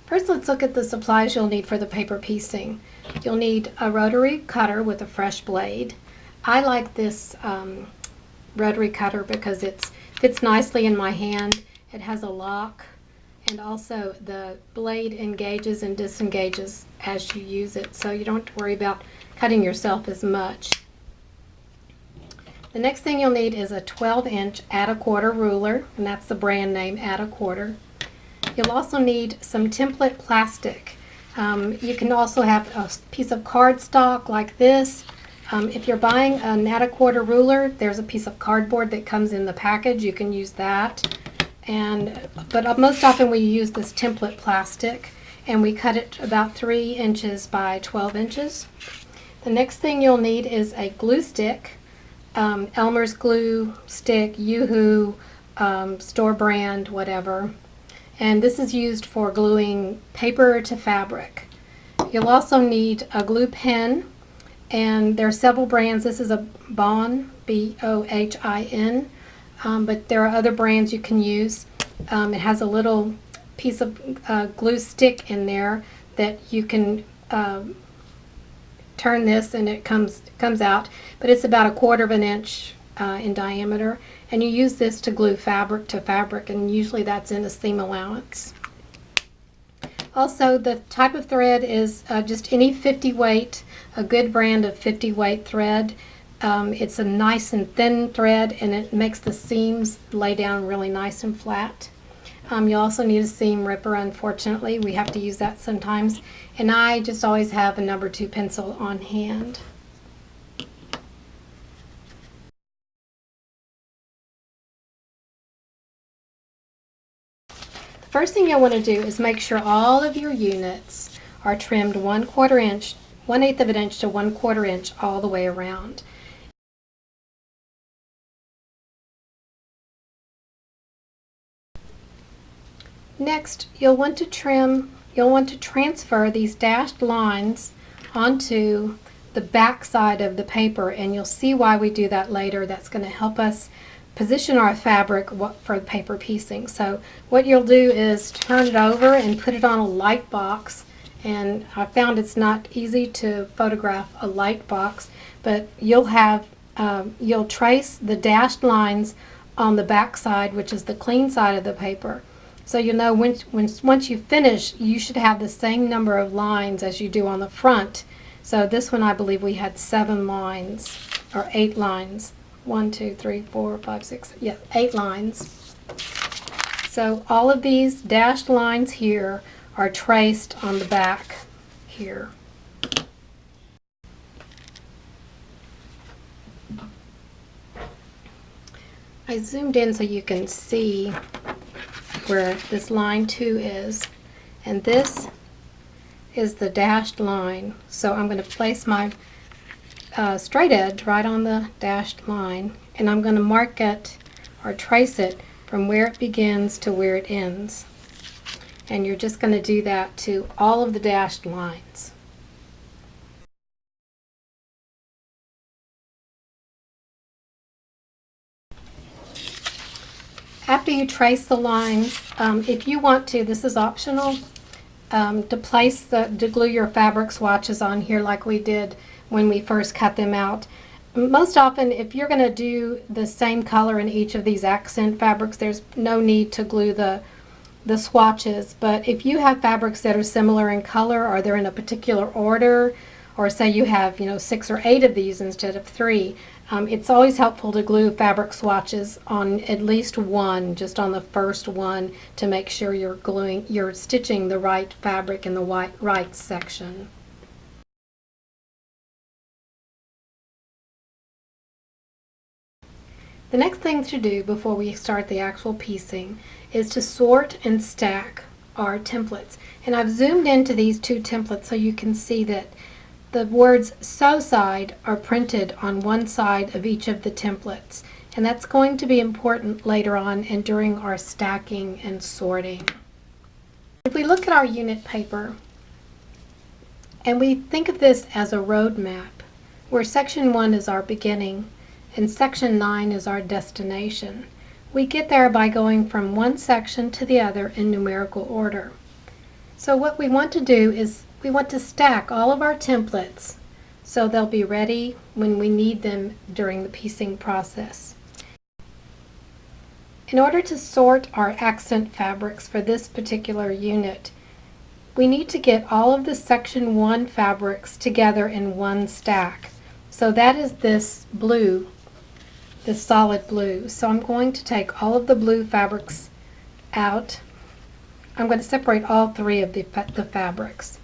First, let's look at the supplies you'll need for the paper piecing. You'll need a rotary cutter with a fresh blade. I like this rotary cutter because it fits nicely in my hand. It has a lock, and also the blade engages and disengages as you use it, so you don't have to worry about cutting yourself as much. The next thing you'll need is a 12-inch add-a-quarter ruler, and that's the brand name, add-a-quarter. You'll also need some template plastic. You can also have a piece of cardstock like this. If you're buying an add-a-quarter ruler, there's a piece of cardboard that comes in the package. You can use that. But most often we use this template plastic, and we cut it about 3 inches by 12 inches. The next thing you'll need is a glue stick. Elmer's glue stick, Yoo-hoo, store brand, whatever. And this is used for gluing paper to fabric. You'll also need a glue pen, and there are several brands. This is a Bohin, B-O-H-I-N, but there are other brands you can use. It has a little piece of glue stick in there that you can turn this and it comes out, but it's about 1/4 of an inch in diameter, and you use this to glue fabric to fabric, and usually that's in a seam allowance. Also, the type of thread is just any 50 weight, a good brand of 50 weight thread. It's a nice and thin thread, and it makes the seams lay down really nice and flat. You'll also need a seam ripper. Unfortunately, we have to use that sometimes, and I just always have a number 2 pencil on hand. The first thing you'll want to do is make sure all of your units are trimmed 1/4 inch, 1/8 of an inch to 1/4 inch all the way around. Next, you'll want to transfer these dashed lines onto the back side of the paper, and you'll see why we do that later. That's going to help us position our fabric for paper piecing. So what you'll do is turn it over and put it on a light box, and I found it's not easy to photograph a light box, but you'll trace the dashed lines on the back side, which is the clean side of the paper. So you know once you finish, you should have the same number of lines as you do on the front. So this one, I believe we had 7 lines, or 8 lines. 1, 2, 3, 4, 5, 6, yeah, 8 lines. So all of these dashed lines here are traced on the back here. I zoomed in so you can see where this line 2 is, and this is the dashed line. So I'm going to place my straight edge right on the dashed line, and I'm going to mark it or trace it from where it begins to where it ends. And you're just going to do that to all of the dashed lines. After you trace the lines, if you want to, this is optional, to glue your fabric swatches on here like we did when we first cut them out. Most often, if you're going to do the same color in each of these accent fabrics, there's no need to glue the swatches. But if you have fabrics that are similar in color, or they're in a particular order, or say you have 6 or 8 of these instead of 3, it's always helpful to glue fabric swatches on at least one, just on the first one, to make sure you're stitching the right fabric in the right section. The next thing to do before we start the actual piecing is to sort and stack our templates. And I've zoomed into these 2 templates so you can see that the words "sew side" are printed on one side of each of the templates, and that's going to be important later on and during our stacking and sorting. If we look at our unit paper and we think of this as a road map, where section 1 is our beginning and section 9 is our destination, we get there by going from one section to the other in numerical order. So what we want to do is we want to stack all of our templates so they'll be ready when we need them during the piecing process. In order to sort our accent fabrics for this particular unit, we need to get all of the section 1 fabrics together in one stack. So that is this blue, this solid blue. So I'm going to take all of the blue fabrics out. I'm going to separate all 3 of the fabrics.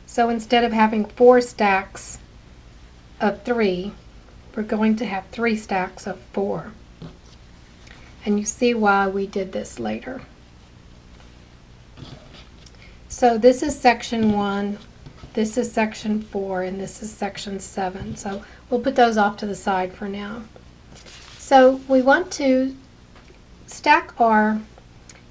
So instead of having 4 stacks of 3, we're going to have 3 stacks of 4. And you see why we did this later. So this is section 1, this is section 4, and this is section 7. So we'll put those off to the side for now. So we want to stack our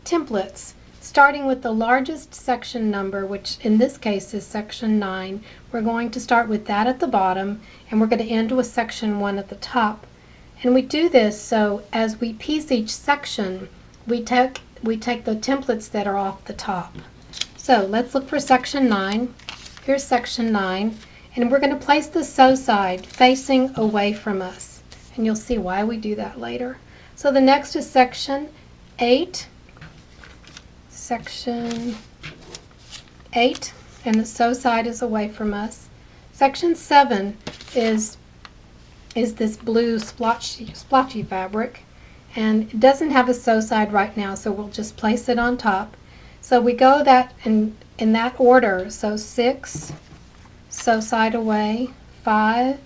templates starting with the largest section number, which in this case is section 9. We're going to start with that at the bottom, and we're going to end with section 1 at the top. And we do this so as we piece each section, we take the templates that are off the top. So let's look for section 9. Here's section 9, and we're going to place the sew side facing away from us, and you'll see why we do that later. So the next is section 8. Section 8, and the sew side is away from us. Section 7 is this blue splotchy fabric, and it doesn't have a sew side right now, so we'll just place it on top. So we go that in that order. So 6, sew side away, 5,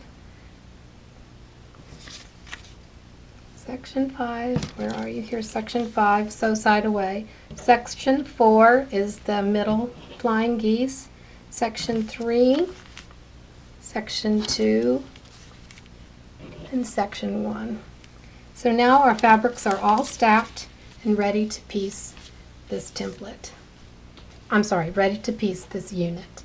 section 5, where are you? Here's section 5, sew side away. Section 4 is the middle flying geese. Section 3, section 2, and section 1. So now our fabrics are all stacked and ready to piece this template. I'm sorry, ready to piece this unit.